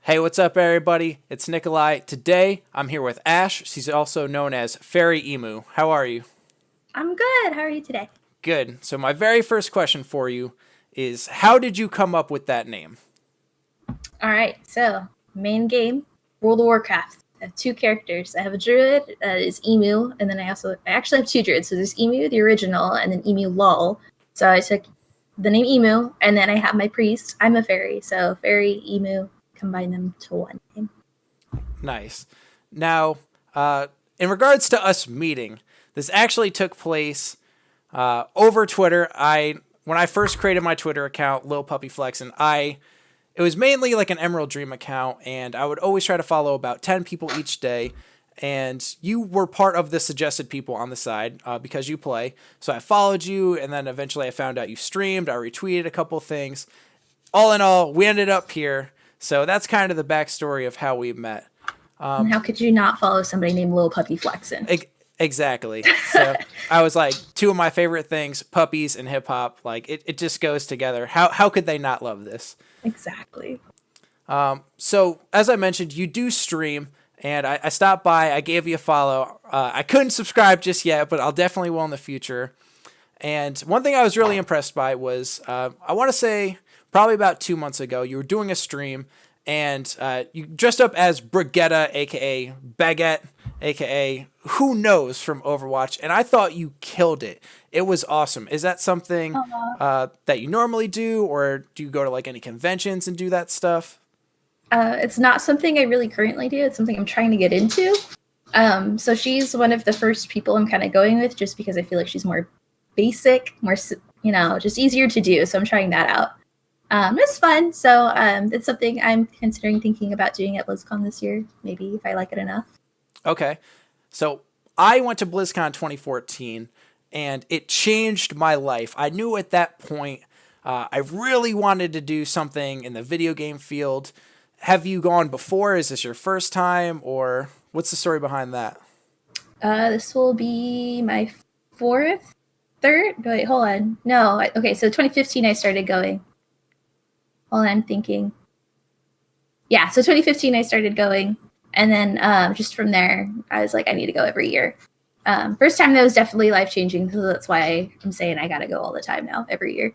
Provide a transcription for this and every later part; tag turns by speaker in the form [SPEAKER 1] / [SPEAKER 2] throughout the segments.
[SPEAKER 1] Hey, what's up, everybody? It's Nikolai. Today, I'm here with Ash. She's also known as FairyEmu. How are you?
[SPEAKER 2] I'm good. How are you today?
[SPEAKER 1] Good. So, my very first question for you is how did you come up with that name?
[SPEAKER 2] All right. So, main game, World of Warcraft. I have two characters. I have a druid that is Emu, and then I actually have two druids. So there's Emu, the original, and then Emu Lol. So I took the name Emu, and then I have my priest. I'm a fairy, so fairy Emu, combine them to one name.
[SPEAKER 1] Nice. Now, in regards to us meeting, this actually took place over Twitter. When I first created my Twitter account, Lil Puppy Flexin', it was mainly like an Emerald Dream account, and I would always try to follow about 10 people each day. And you were part of the suggested people on the side because you play. So I followed you, and then eventually I found out you streamed. I retweeted a couple things. All in all, we ended up here. So that's kind of the backstory of how we met.
[SPEAKER 2] And how could you not follow somebody named Lil Puppy Flexin'?
[SPEAKER 1] Exactly. So I was like, two of my favorite things, puppies and hip hop. Like it just goes together. How could they not love this?
[SPEAKER 2] Exactly.
[SPEAKER 1] So as I mentioned, you do stream, and I stopped by. I gave you a follow. I couldn't subscribe just yet, but I'll definitely will in the future. And one thing I was really impressed by was I want to say probably about 2 months ago, you were doing a stream, and you dressed up as Brigitte, aka Baguette, aka who knows from Overwatch, and I thought you killed it. It was awesome. Is that something that you normally do, or do you go to like any conventions and do that stuff?
[SPEAKER 2] It's not something I really currently do. It's something I'm trying to get into. So she's one of the first people I'm kind of going with, just because I feel like she's more basic, more just easier to do. So I'm trying that out. It's fun. So it's something I'm considering thinking about doing at Blizzcon this year, maybe if I like it enough.
[SPEAKER 1] Okay. So I went to BlizzCon 2014, and it changed my life. I knew at that point I really wanted to do something in the video game field. Have you gone before? Is this your first time, or what's the story behind that?
[SPEAKER 2] This will be my third. Wait, hold on. No, okay. So 2015, I started going. Hold on, I'm thinking. Yeah, so 2015, I started going. And then just from there, I was like, I need to go every year. First time, that was definitely life-changing. So that's why I'm saying I got to go all the time now, every year.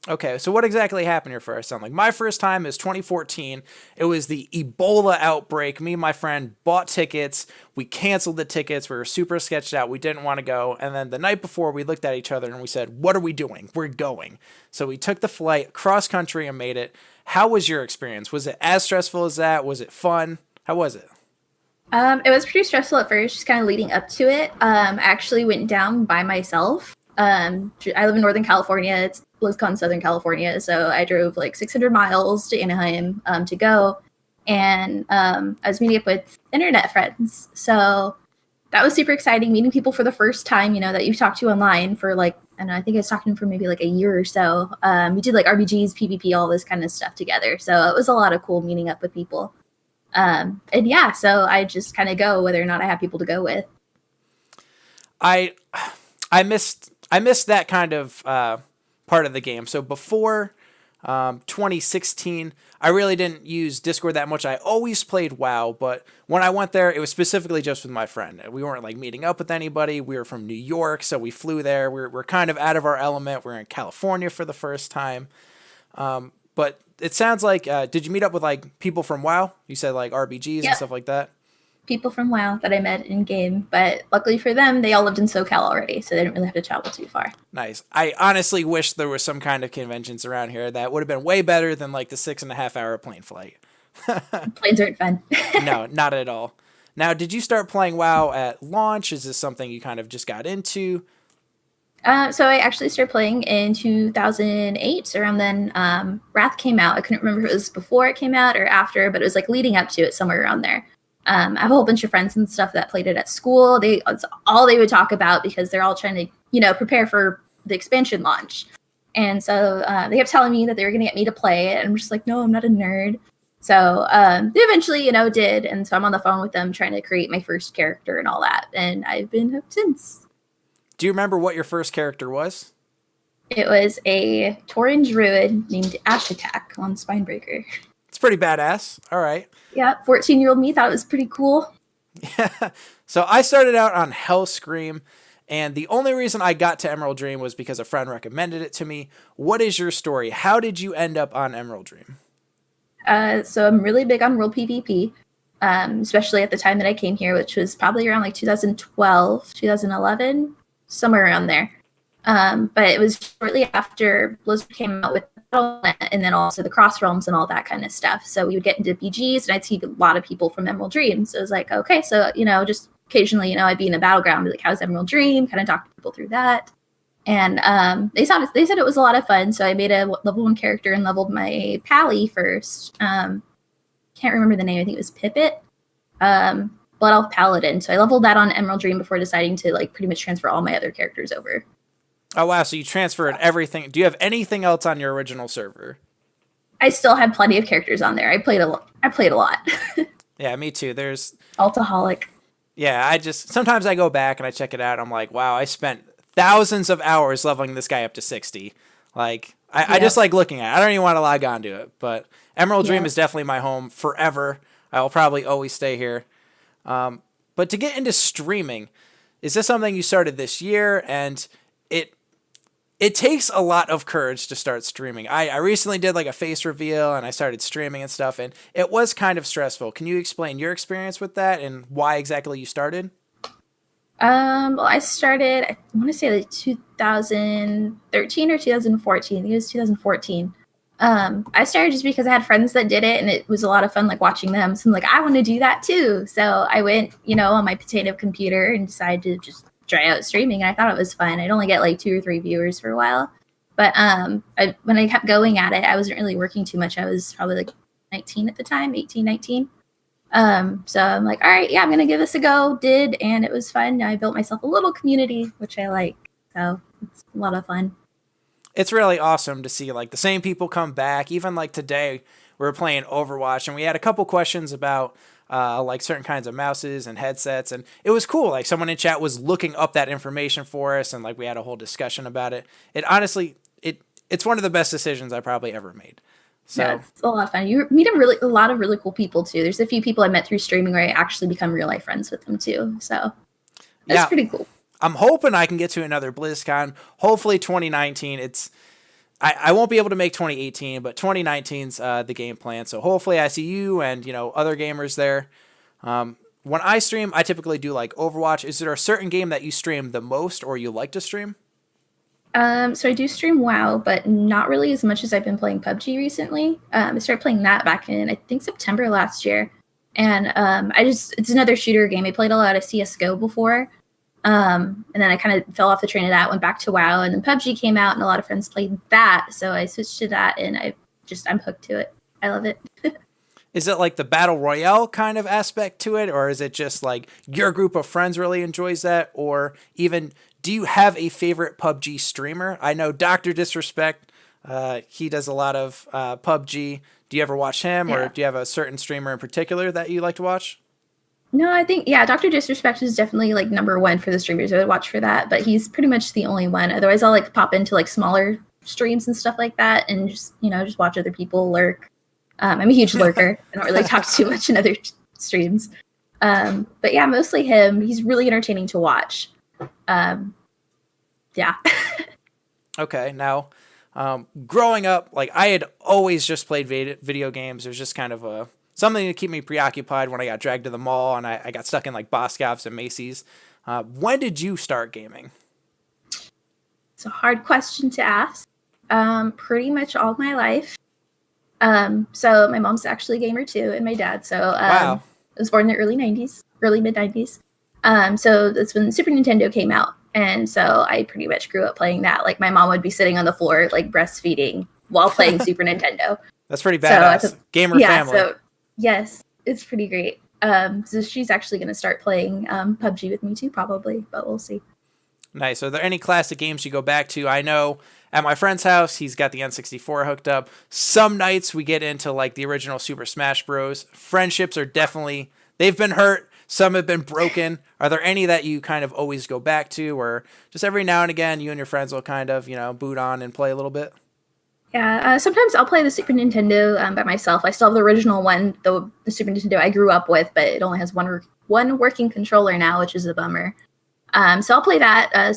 [SPEAKER 1] Okay, so what exactly happened your first time? Like, my first time is 2014. It was the Ebola outbreak. Me and my friend bought tickets. We canceled the tickets. We were super sketched out. We didn't want to go. And then the night before, we looked at each other and we said, what are we doing? We're going. So we took the flight cross country and made it. How was your experience? Was it as stressful as that? Was it fun? How was it?
[SPEAKER 2] It was pretty stressful at first, just kind of leading up to it. I actually went down by myself. I live in Northern California. It's BlizzCon, Southern California. So I drove like 600 miles to Anaheim to go. And I was meeting up with internet friends. So that was super exciting, meeting people for the first time, that you've talked to online for like, I don't know, I think I was talking for maybe like a year or so. We did like RBGs, PvP, all this kind of stuff together. So it was a lot of cool meeting up with people. And yeah, so I just kind of go whether or not I have people to go with.
[SPEAKER 1] I I missed that kind of part of the game. So before 2016, I really didn't use Discord that much. I always played WoW, but when I went there, it was specifically just with my friend. We weren't like meeting up with anybody. We were from New York, so we flew there. We're kind of out of our element. We're in California for the first time. But it sounds like, did you meet up with like people from WoW? You said like RBGs and stuff like that.
[SPEAKER 2] People from WoW that I met in game, but luckily for them, they all lived in SoCal already, so they didn't really have to travel too far.
[SPEAKER 1] Nice. I honestly wish there was some kind of conventions around here that would have been way better than like the 6.5 hour plane flight.
[SPEAKER 2] Planes aren't fun.
[SPEAKER 1] No, not at all. Now, did you start playing WoW at launch? Is this something you kind of just got into?
[SPEAKER 2] So I actually started playing in 2008. Around then, Wrath came out. I couldn't remember if it was before it came out or after, but it was like leading up to it, somewhere around there. I have a whole bunch of friends and stuff that played it at school. It's all they would talk about because they're all trying to, prepare for the expansion launch. And so they kept telling me that they were going to get me to play it. And I'm just like, no, I'm not a nerd. So they eventually, did. And so I'm on the phone with them trying to create my first character and all that. And I've been hooked since.
[SPEAKER 1] Do you remember what your first character was?
[SPEAKER 2] It was a Tauren druid named Ash Attack on Spinebreaker.
[SPEAKER 1] It's pretty badass. All right.
[SPEAKER 2] Yeah, 14-year-old me thought it was pretty cool.
[SPEAKER 1] Yeah. So I started out on Hellscream, and the only reason I got to Emerald Dream was because a friend recommended it to me. What is your story? How did you end up on Emerald Dream?
[SPEAKER 2] So I'm really big on World PvP, especially at the time that I came here, which was probably around like 2012, 2011, somewhere around there. But it was shortly after Blizzard came out with Battle.net and then also the Cross Realms and all that kind of stuff. So we would get into BGs and I'd see a lot of people from Emerald Dream. So it was like, okay, so, just occasionally, I'd be in a battleground, be like, how's Emerald Dream? Kind of talk to people through that. And they said it was a lot of fun. So I made a level 1 character and leveled my Pally first. Can't remember the name. I think it was Pipit. Blood Elf Paladin. So I leveled that on Emerald Dream before deciding to like pretty much transfer all my other characters over.
[SPEAKER 1] Oh, wow. So you transferred everything. Do you have anything else on your original server?
[SPEAKER 2] I still had plenty of characters on there. I played a lot.
[SPEAKER 1] Yeah, me too. There's
[SPEAKER 2] Altaholic.
[SPEAKER 1] Yeah, sometimes I go back and I check it out. I'm like, wow, I spent thousands of hours leveling this guy up to 60. Like, I just like looking at it. I don't even want to log on to it. But Emerald Dream is definitely my home forever. I will probably always stay here. But to get into streaming, is this something you started this year? And it takes a lot of courage to start streaming. I recently did like a face reveal and I started streaming and stuff, and it was kind of stressful. Can you explain your experience with that and why exactly you started?
[SPEAKER 2] Well, I started, I want to say like 2013 or 2014. I think it was 2014. I started just because I had friends that did it and it was a lot of fun, like watching them. So I'm like, I want to do that too. So I went, on my potato computer and decided to just try out streaming. And I thought it was fun. I'd only get like 2 or 3 viewers for a while. But when I kept going at it, I wasn't really working too much. I was probably like 19 at the time, 18, 19. So I'm like, all right, yeah, I'm going to give this a go. Did, and it was fun. I built myself a little community, which I like. So it's a lot of fun.
[SPEAKER 1] It's really awesome to see like the same people come back. Even like today, we were playing Overwatch and we had a couple questions about like certain kinds of mouses and headsets, and it was cool. Like someone in chat was looking up that information for us, and like we had a whole discussion about it. It honestly, it's one of the best decisions I probably ever made. So
[SPEAKER 2] yeah, it's a lot of fun. You meet a lot of really cool people too. There's a few people I met through streaming where I actually become real life friends with them too. So it's pretty cool.
[SPEAKER 1] I'm hoping I can get to another BlizzCon. Hopefully 2019. I won't be able to make 2018, but 2019's the game plan. So hopefully I see you and other gamers there. When I stream, I typically do like Overwatch. Is there a certain game that you stream the most or you like to stream?
[SPEAKER 2] So I do stream WoW, but not really as much as I've been playing PUBG recently. I started playing that back in I think September last year, and it's another shooter game. I played a lot of CS:GO before. And then I kind of fell off the train of that, went back to WoW, and then PUBG came out and a lot of friends played that. So I switched to that and I'm hooked to it. I love it.
[SPEAKER 1] Is it like the Battle Royale kind of aspect to it? Or is it just like your group of friends really enjoys that? Or even, do you have a favorite PUBG streamer? I know Dr. Disrespect, he does a lot of PUBG. Do you ever watch him or do you have a certain streamer in particular that you like to watch?
[SPEAKER 2] No, I think, Dr. Disrespect is definitely like number 1 for the streamers. I would watch for that, but he's pretty much the only one. Otherwise, I'll like pop into like smaller streams and stuff like that and just watch other people lurk. I'm a huge lurker. I don't really talk too much in other streams. But yeah, mostly him. He's really entertaining to watch. Yeah.
[SPEAKER 1] Okay, now, growing up, like I had always just played video games. It was just kind of something to keep me preoccupied when I got dragged to the mall and I got stuck in like Boscov's and Macy's. When did you start gaming?
[SPEAKER 2] It's a hard question to ask. Pretty much all my life. So my mom's actually a gamer too, and my dad. So wow. I was born in the early mid 90s. So that's when Super Nintendo came out. And so I pretty much grew up playing that. Like my mom would be sitting on the floor, like breastfeeding while playing Super Nintendo.
[SPEAKER 1] That's pretty badass. So gamer family. So
[SPEAKER 2] yes, it's pretty great. So she's actually going to start playing PUBG with me too, probably, but we'll see.
[SPEAKER 1] Nice. Are there any classic games you go back to? I know at my friend's house, he's got the N64 hooked up. Some nights we get into like the original Super Smash Bros. Friendships are definitely, they've been hurt. Some have been broken. Are there any that you kind of always go back to, or just every now and again you and your friends will kind of, boot on and play a little bit?
[SPEAKER 2] Yeah, sometimes I'll play the Super Nintendo by myself. I still have the original one, the Super Nintendo I grew up with, but it only has one working controller now, which is a bummer. So I'll play that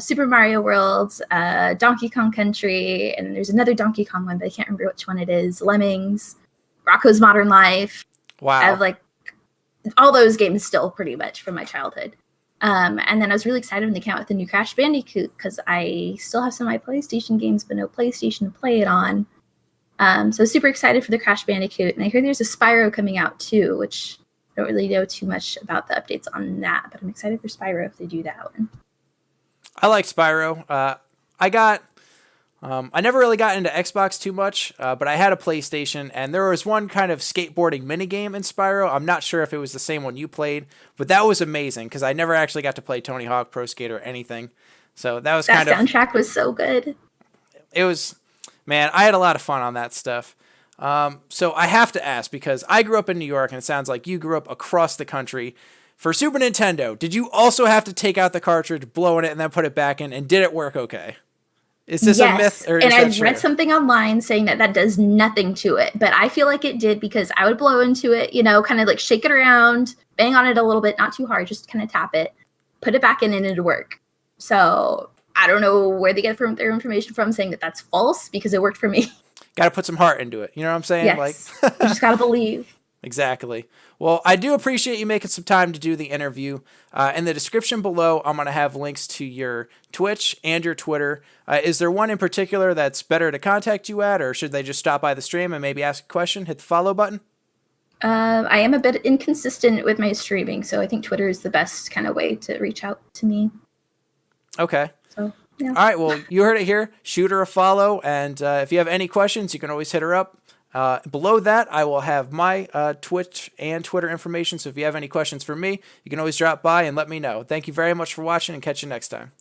[SPEAKER 2] Super Mario World, Donkey Kong Country, and there's another Donkey Kong one, but I can't remember which one it is. Lemmings, Rocco's Modern Life.
[SPEAKER 1] Wow.
[SPEAKER 2] I have like all those games still pretty much from my childhood. And then I was really excited when they came out with the new Crash Bandicoot because I still have some of my PlayStation games, but no PlayStation to play it on. So super excited for the Crash Bandicoot. And I hear there's a Spyro coming out too, which I don't really know too much about the updates on that, but I'm excited for Spyro if they do that one.
[SPEAKER 1] I like Spyro. I never really got into Xbox too much, but I had a PlayStation, and there was one kind of skateboarding minigame in Spyro. I'm not sure if it was the same one you played, but that was amazing because I never actually got to play Tony Hawk Pro Skater or anything. So that
[SPEAKER 2] soundtrack was so good.
[SPEAKER 1] It was, man, I had a lot of fun on that stuff. So I have to ask, because I grew up in New York, and it sounds like you grew up across the country. For Super Nintendo, did you also have to take out the cartridge, blow in it, and then put it back in, and did it work okay? Is this a myth? Or
[SPEAKER 2] and I've read something online saying that does nothing to it, but I feel like it did because I would blow into it, kind of like shake it around, bang on it a little bit, not too hard, just kind of tap it, put it back in, and it'd work. So I don't know where they get their information from saying that that's false because it worked for me.
[SPEAKER 1] Got to put some heart into it. You know what I'm saying?
[SPEAKER 2] Yes. You just got to believe.
[SPEAKER 1] Exactly. Well, I do appreciate you making some time to do the interview. In the description below, I'm going to have links to your Twitch and your Twitter. Is there one in particular that's better to contact you at, or should they just stop by the stream and maybe ask a question, hit the follow button?
[SPEAKER 2] I am a bit inconsistent with my streaming, so I think Twitter is the best kind of way to reach out to me.
[SPEAKER 1] Okay.
[SPEAKER 2] So, yeah.
[SPEAKER 1] All right. Well, you heard it here. Shoot her a follow, and if you have any questions, you can always hit her up. Below that, I will have my Twitch and Twitter information, so if you have any questions for me, you can always drop by and let me know. Thank you very much for watching, and catch you next time.